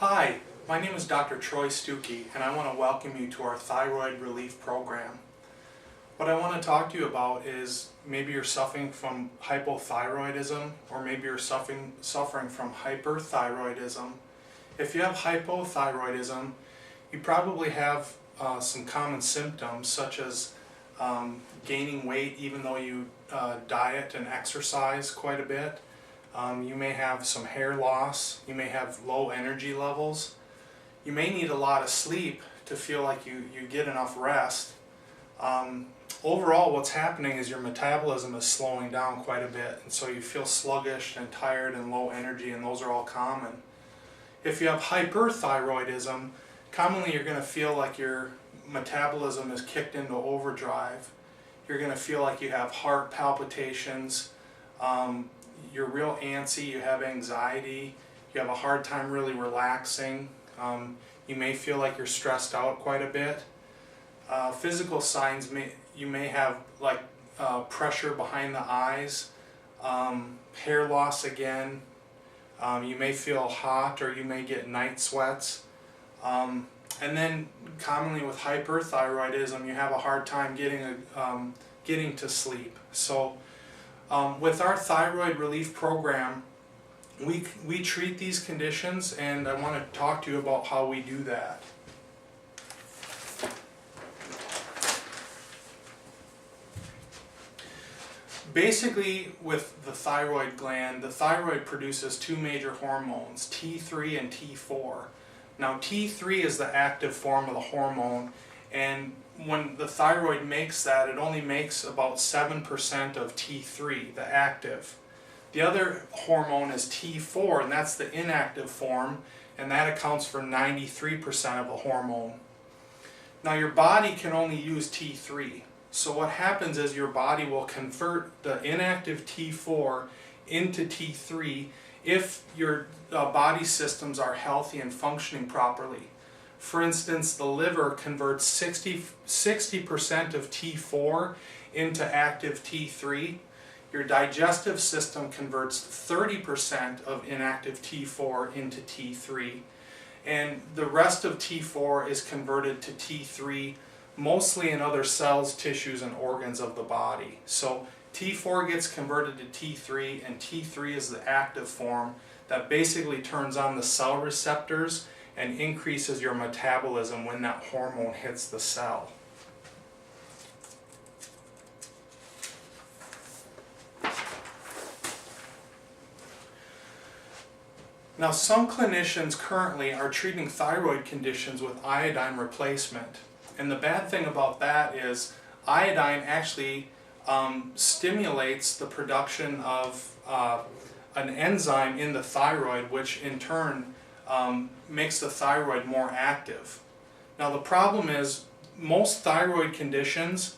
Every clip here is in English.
Hi, my name is Dr. Troy Stuckey, and I want to welcome you to our thyroid relief program. What I want to talk to you about is maybe you're suffering from hypothyroidism, or maybe you're suffering from hyperthyroidism. If you have hypothyroidism, you probably have some common symptoms such as gaining weight even though you diet and exercise quite a bit. You may have some hair loss, you may have low energy levels, you may need a lot of sleep to feel like you get enough rest. Overall, what's happening is your metabolism is slowing down quite a bit, and so you feel sluggish and tired and low energy, and those are all common. If you have hyperthyroidism, commonly you're going to feel like your metabolism is kicked into overdrive. You're going to feel like you have heart palpitations, you're real antsy, you have anxiety, you have a hard time really relaxing, you may feel like you're stressed out quite a bit. Physical signs, you may have like pressure behind the eyes, hair loss again, you may feel hot or you may get night sweats. And then commonly with hyperthyroidism you have a hard time getting to sleep. So with our thyroid relief program, we treat these conditions, and I want to talk to you about how we do that. Basically, with the thyroid gland, the thyroid produces two major hormones, T3 and T4. Now T3 is the active form of the hormone, and when the thyroid makes that, it only makes about 7% of T3, the active. The other hormone is T4, and that's the inactive form, and that accounts for 93% of the hormone. Now your body can only use T3, so what happens is your body will convert the inactive T4 into T3 if your body systems are healthy and functioning properly. For instance, the liver converts 60% of T4 into active T3. Your digestive system converts 30% of inactive T4 into T3. And the rest of T4 is converted to T3 mostly in other cells, tissues, and organs of the body. So T4 gets converted to T3, and T3 is the active form that basically turns on the cell receptors and increases your metabolism when that hormone hits the cell. Now, some clinicians currently are treating thyroid conditions with iodine replacement. And the bad thing about that is iodine actually stimulates the production of an enzyme in the thyroid, which in turn makes the thyroid more active. Now the problem is most thyroid conditions,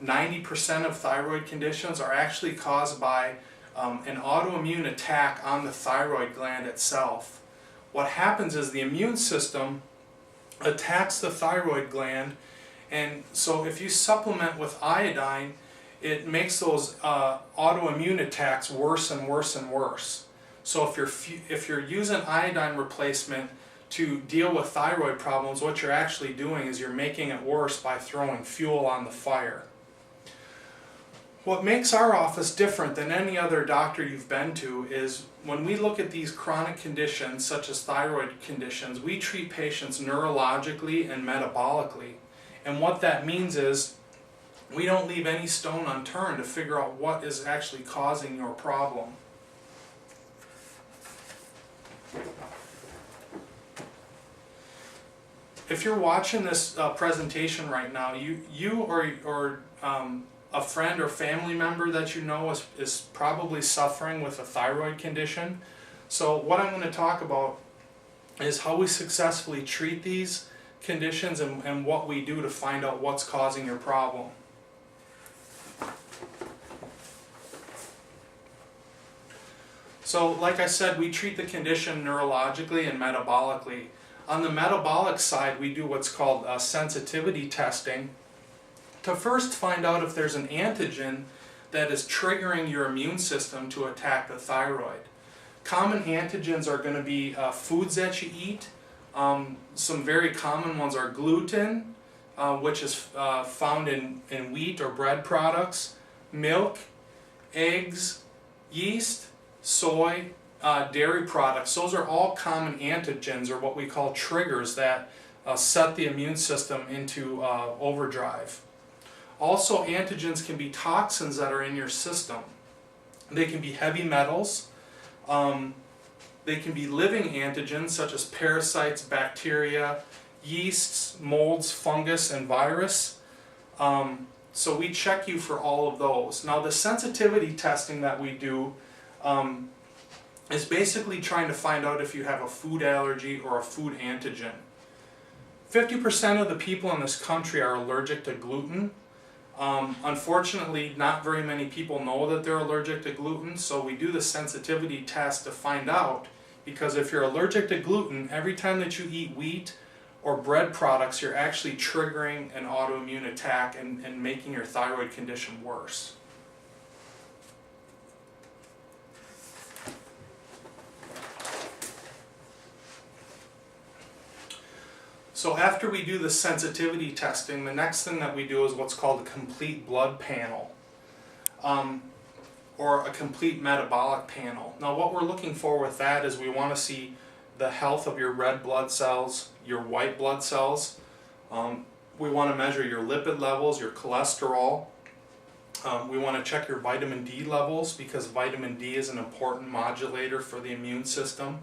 90% of thyroid conditions, are actually caused by an autoimmune attack on the thyroid gland itself. What happens is the immune system attacks the thyroid gland, and so if you supplement with iodine, it makes those autoimmune attacks worse and worse and worse. So if you're using iodine replacement to deal with thyroid problems, what you're actually doing is you're making it worse by throwing fuel on the fire. What makes our office different than any other doctor you've been to is when we look at these chronic conditions such as thyroid conditions, we treat patients neurologically and metabolically. And what that means is we don't leave any stone unturned to figure out what is actually causing your problem. If you're watching this presentation right now, you or a friend or family member that you know is probably suffering with a thyroid condition. So what I'm going to talk about is how we successfully treat these conditions and what we do to find out what's causing your problem. So like I said, we treat the condition neurologically and metabolically. On the metabolic side, we do what's called sensitivity testing to first find out if there's an antigen that is triggering your immune system to attack the thyroid. Common antigens are going to be foods that you eat, Some very common ones are gluten, which is found in wheat or bread products, milk, eggs, yeast, soy, dairy products. Those are all common antigens, or what we call triggers, that set the immune system into overdrive. Also, antigens can be toxins that are in your system. They can be heavy metals. They can be living antigens such as parasites, bacteria, yeasts, molds, fungus, and virus. So we check you for all of those. Now, the sensitivity testing that we do is basically trying to find out if you have a food allergy or a food antigen. 50% of the people in this country are allergic to gluten. Unfortunately, not very many people know that they're allergic to gluten, so we do the sensitivity test to find out, because if you're allergic to gluten, every time that you eat wheat or bread products, you're actually triggering an autoimmune attack and making your thyroid condition worse. So after we do the sensitivity testing, the next thing that we do is what's called a complete blood panel, or a complete metabolic panel. Now, what we're looking for with that is we want to see the health of your red blood cells, your white blood cells. We want to measure your lipid levels, your cholesterol. We want to check your vitamin D levels, because vitamin D is an important modulator for the immune system.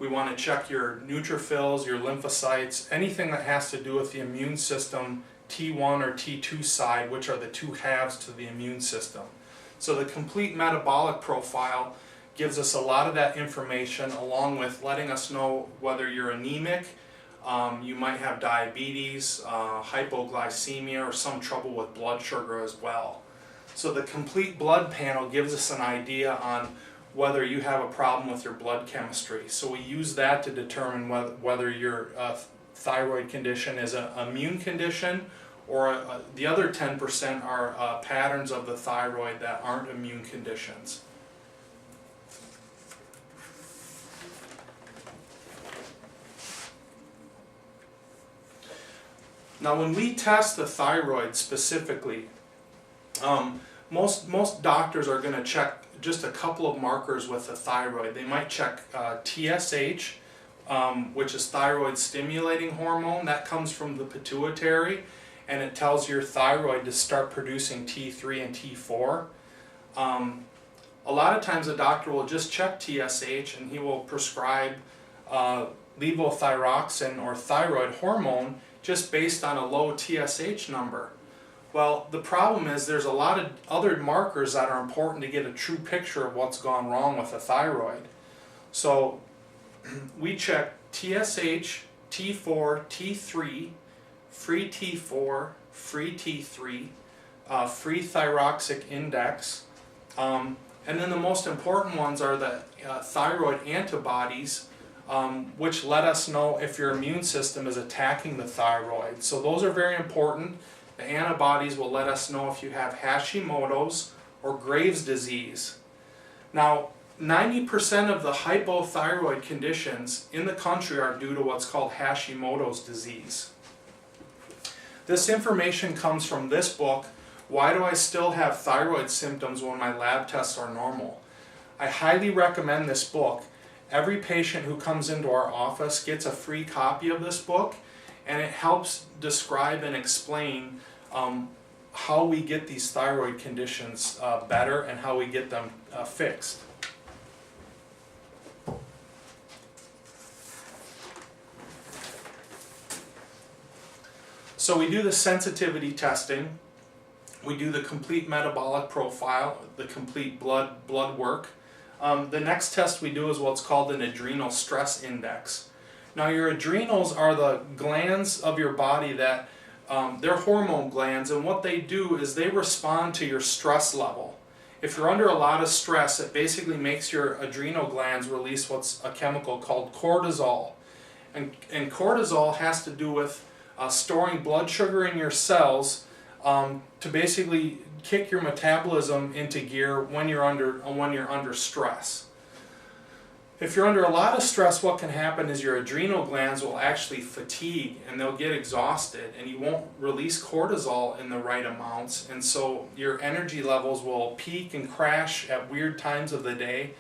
We want to check your neutrophils, your lymphocytes, anything that has to do with the immune system, T1 or T2 side, which are the two halves to the immune system. So the complete metabolic profile gives us a lot of that information, along with letting us know whether you're anemic, you might have diabetes, hypoglycemia, or some trouble with blood sugar as well. So the complete blood panel gives us an idea on whether you have a problem with your blood chemistry. So we use that to determine whether your thyroid condition is an immune condition, or the other 10% are patterns of the thyroid that aren't immune conditions. Now, when we test the thyroid specifically, most doctors are going to check just a couple of markers with the thyroid. They might check TSH, which is thyroid stimulating hormone. That comes from the pituitary, and it tells your thyroid to start producing T3 and T4. A lot of times a doctor will just check TSH, and he will prescribe levothyroxine or thyroid hormone just based on a low TSH number. Well, the problem is there's a lot of other markers that are important to get a true picture of what's gone wrong with the thyroid. So we check TSH, T4, T3, free T4, free T3, free thyroxic index, and then the most important ones are the thyroid antibodies, which let us know if your immune system is attacking the thyroid. So those are very important. The antibodies will let us know if you have Hashimoto's or Graves' disease. Now, 90% of the hypothyroid conditions in the country are due to what's called Hashimoto's disease. This information comes from this book, Why Do I Still Have Thyroid Symptoms When My Lab Tests Are Normal? I highly recommend this book. Every patient who comes into our office gets a free copy of this book, and it helps describe and explain how we get these thyroid conditions better and how we get them fixed. So we do the sensitivity testing, we do the complete metabolic profile, the complete blood work. The next test we do is what's called an adrenal stress index. Now, your adrenals are the glands of your body that, they're hormone glands, and what they do is they respond to your stress level. If you're under a lot of stress, it basically makes your adrenal glands release what's a chemical called cortisol. And cortisol has to do with storing blood sugar in your cells to basically kick your metabolism into gear when you're under stress. If you're under a lot of stress, what can happen is your adrenal glands will actually fatigue and they'll get exhausted, and you won't release cortisol in the right amounts, and so your energy levels will peak and crash at weird times of the day.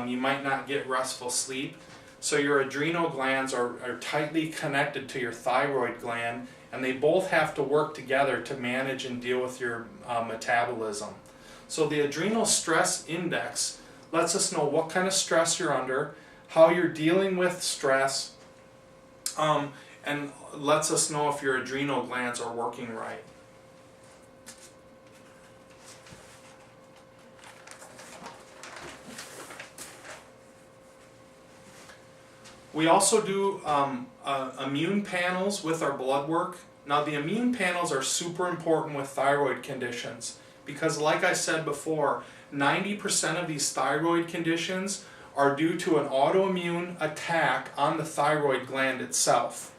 You might not get restful sleep. So your adrenal glands are tightly connected to your thyroid gland, and they both have to work together to manage and deal with your metabolism. So the adrenal stress index lets us know what kind of stress you're under, how you're dealing with stress, and lets us know if your adrenal glands are working right. We also do immune panels with our blood work. Now the immune panels are super important with thyroid conditions because, like I said before, 90% of these thyroid conditions are due to an autoimmune attack on the thyroid gland itself.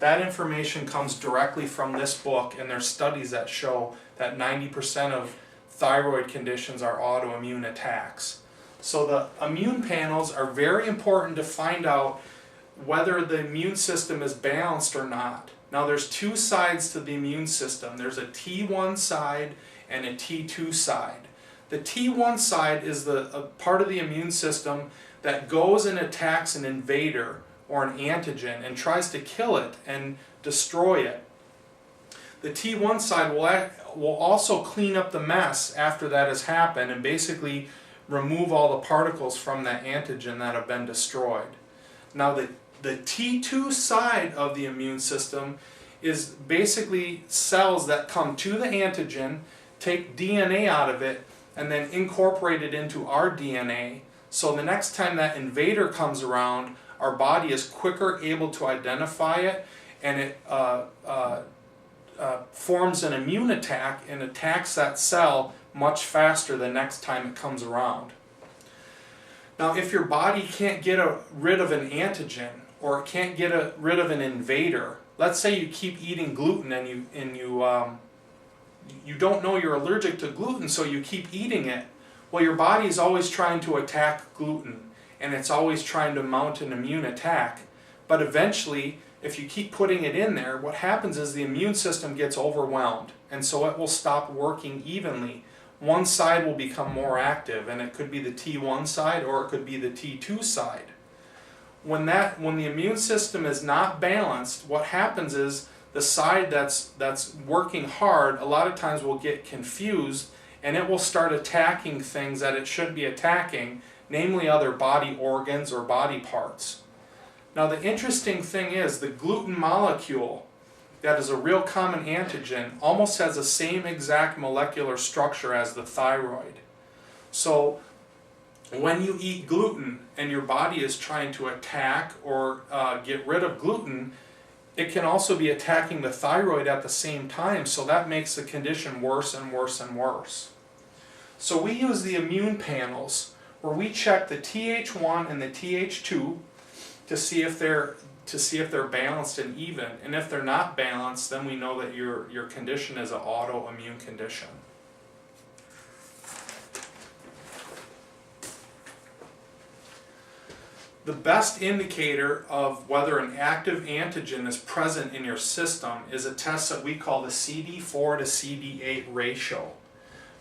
That information comes directly from this book, and there's studies that show that 90% of thyroid conditions are autoimmune attacks. So the immune panels are very important to find out whether the immune system is balanced or not. Now there's two sides to the immune system. There's a T1 side and a T2 side. The T1 side is a part of the immune system that goes and attacks an invader or an antigen and tries to kill it and destroy it. The T1 side will also clean up the mess after that has happened and basically remove all the particles from that antigen that have been destroyed. Now the T2 side of the immune system is basically cells that come to the antigen, take DNA out of it, and then incorporate it into our DNA. So the next time that invader comes around, our body is quicker able to identify it, and it forms an immune attack and attacks that cell much faster the next time it comes around. Now if your body can't get rid of an antigen, or it can't get rid of an invader, let's say you keep eating gluten and you don't know you're allergic to gluten, so you keep eating it. Well, your body is always trying to attack gluten, and it's always trying to mount an immune attack. But eventually, if you keep putting it in there, what happens is the immune system gets overwhelmed, and so it will stop working evenly. One side will become more active, and it could be the T1 side or it could be the T2 side. When the immune system is not balanced, what happens is the side that's working hard a lot of times will get confused, and it will start attacking things that it should be attacking, namely other body organs or body parts. Now the interesting thing is the gluten molecule, that is a real common antigen, almost has the same exact molecular structure as the thyroid. So when you eat gluten and your body is trying to attack or get rid of gluten, it can also be attacking the thyroid at the same time, so that makes the condition worse and worse and worse. So we use the immune panels where we check the Th1 and the Th2 to see if they're balanced and even. And if they're not balanced, then we know that your condition is an autoimmune condition. The best indicator of whether an active antigen is present in your system is a test that we call the CD4 to CD8 ratio.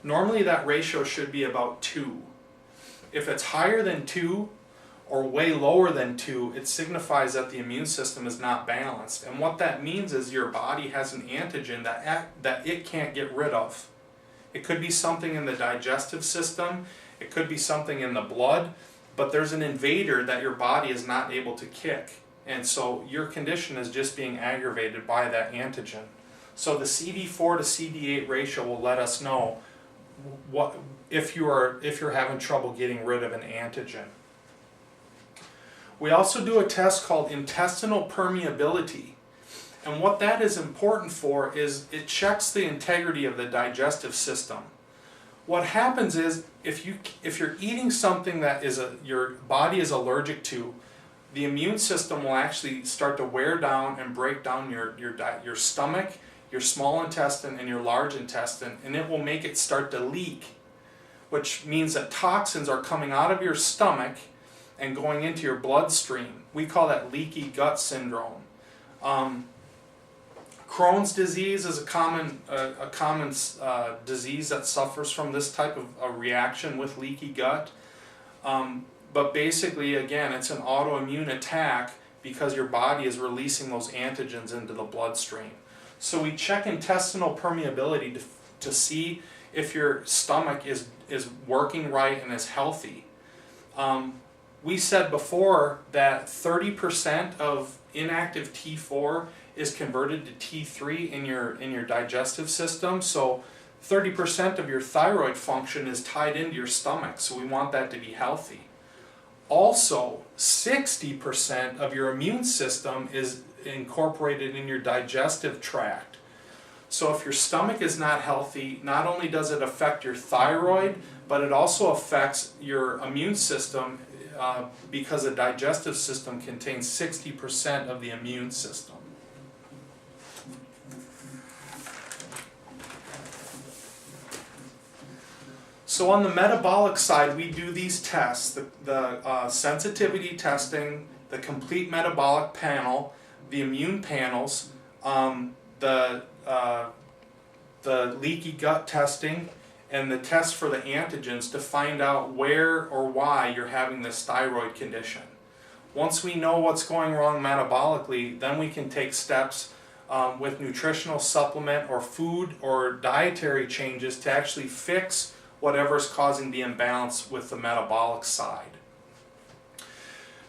Normally that ratio should be about 2. If it's higher than 2 or way lower than 2, it signifies that the immune system is not balanced. And what that means is your body has an antigen that it can't get rid of. It could be something in the digestive system, it could be something in the blood, but there's an invader that your body is not able to kick. And so your condition is just being aggravated by that antigen. So the CD4 to CD8 ratio will let us know if you're having trouble getting rid of an antigen. We also do a test called intestinal permeability. And what that is important for is it checks the integrity of the digestive system. What happens is if you're eating something that your body is allergic to, the immune system will actually start to wear down and break down your stomach, your small intestine, and your large intestine, and it will make it start to leak, which means that toxins are coming out of your stomach and going into your bloodstream. We call that leaky gut syndrome. Crohn's disease is a common disease that suffers from this type of a reaction with leaky gut. But basically, again, it's an autoimmune attack because your body is releasing those antigens into the bloodstream. So we check intestinal permeability to see if your stomach is working right and is healthy. We said before that 30% of inactive T4 is converted to T3 in your digestive system. So 30% of your thyroid function is tied into your stomach, so we want that to be healthy. Also, 60% of your immune system is incorporated in your digestive tract. So if your stomach is not healthy, not only does it affect your thyroid, but it also affects your immune system because the digestive system contains 60% of the immune system. So on the metabolic side, we do these tests, the sensitivity testing, the complete metabolic panel, the immune panels, the leaky gut testing, and the test for the antigens to find out where or why you're having this thyroid condition. Once we know what's going wrong metabolically, then we can take steps with nutritional supplement or food or dietary changes to actually fix whatever's causing the imbalance with the metabolic side.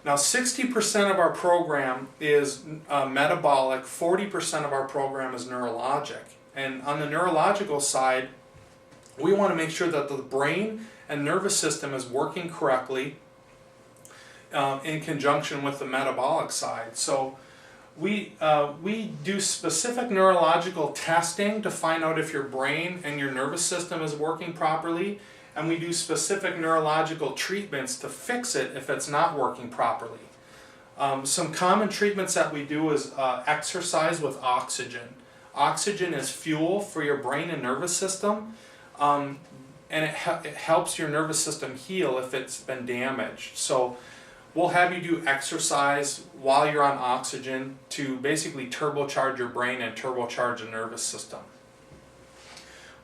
Now 60% of our program is metabolic, 40% of our program is neurologic. And on the neurological side, we want to make sure that the brain and nervous system is working correctly in conjunction with the metabolic side. So we do specific neurological testing to find out if your brain and your nervous system is working properly, and we do specific neurological treatments to fix it if it's not working properly. Some common treatments that we do is exercise with oxygen. Oxygen is fuel for your brain and nervous system, and it helps your nervous system heal if it's been damaged. So we'll have you do exercise while you're on oxygen to basically turbocharge your brain and turbocharge the nervous system.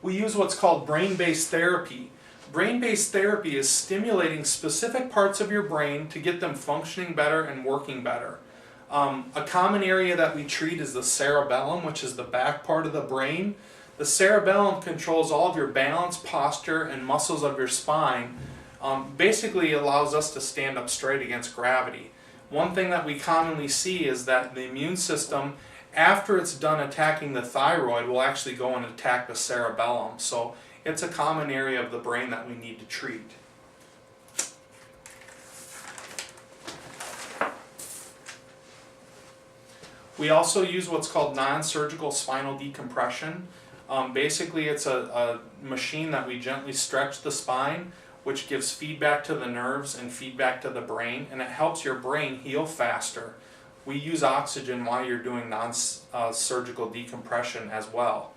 We use what's called brain-based therapy. Brain-based therapy is stimulating specific parts of your brain to get them functioning better and working better. A common area that we treat is the cerebellum, which is the back part of the brain. The cerebellum controls all of your balance, posture, and muscles of your spine. Basically allows us to stand up straight against gravity. One thing that we commonly see is that the immune system, after it's done attacking the thyroid, will actually go and attack the cerebellum. So it's a common area of the brain that we need to treat. We also use what's called non-surgical spinal decompression. Basically it's a machine that we gently stretch the spine, which gives feedback to the nerves and feedback to the brain, and it helps your brain heal faster. We use oxygen while you're doing non-surgical decompression as well.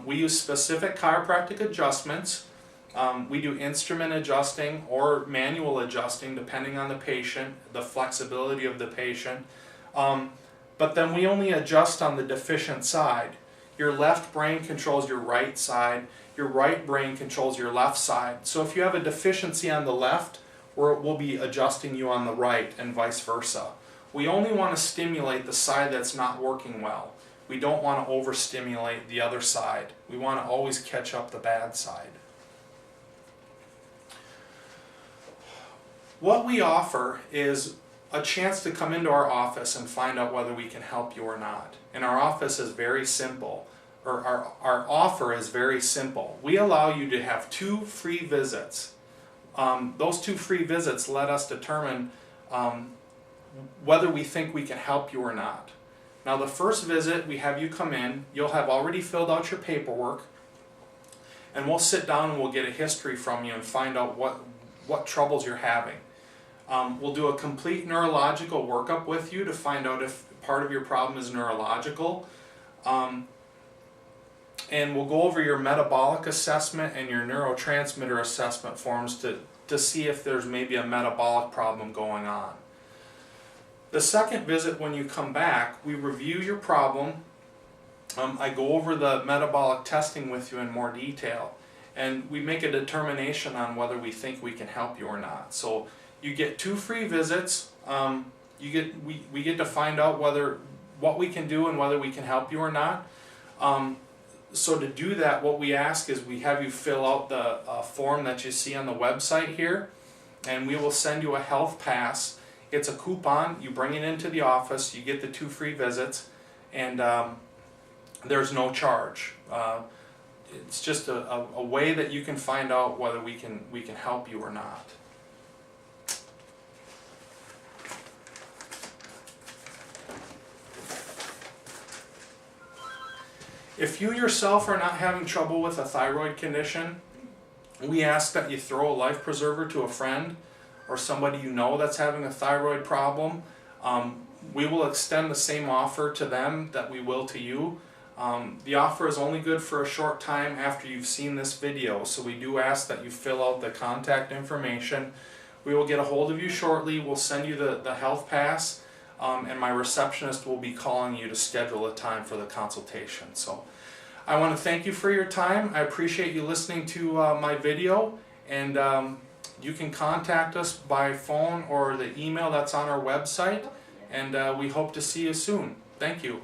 We use specific chiropractic adjustments. We do instrument adjusting or manual adjusting depending on the patient, the flexibility of the patient. But then we only adjust on the deficient side. Your left brain controls your right side. Your right brain controls your left side. So if you have a deficiency on the left, we'll be adjusting you on the right and vice versa. We only want to stimulate the side that's not working well. We don't want to overstimulate the other side. We want to always catch up the bad side. What we offer is a chance to come into our office and find out whether we can help you or not. And our office is very simple. Our offer is very simple. We allow you to have 2 free visits. Those 2 free visits let us determine whether we think we can help you or not. Now the first visit, we have you come in, you'll have already filled out your paperwork, and we'll sit down and we'll get a history from you and find out what troubles you're having. We'll do a complete neurological workup with you to find out if part of your problem is neurological. And we'll go over your metabolic assessment and your neurotransmitter assessment forms to to see if there's maybe a metabolic problem going on. The second visit, when you come back, we review your problem. I go over the metabolic testing with you in more detail, and we make a determination on whether we think we can help you or not. So you get 2 free visits. We get to find out what we can do and whether we can help you or not. So to do that, what we ask is we have you fill out the form that you see on the website here, and we will send you a health pass. It's a coupon. You bring it into the office, you get the 2 free visits, and there's no charge. It's just a way that you can find out whether we can help you or not. If you yourself are not having trouble with a thyroid condition, we ask that you throw a life preserver to a friend or somebody you know that's having a thyroid problem. We will extend the same offer to them that we will to you. The offer is only good for a short time after you've seen this video, so we do ask that you fill out the contact information. We will get a hold of you shortly. We'll send you the health pass, and my receptionist will be calling you to schedule a time for the consultation. So I want to thank you for your time. I appreciate you listening to my video, and you can contact us by phone or the email that's on our website, and we hope to see you soon. Thank you.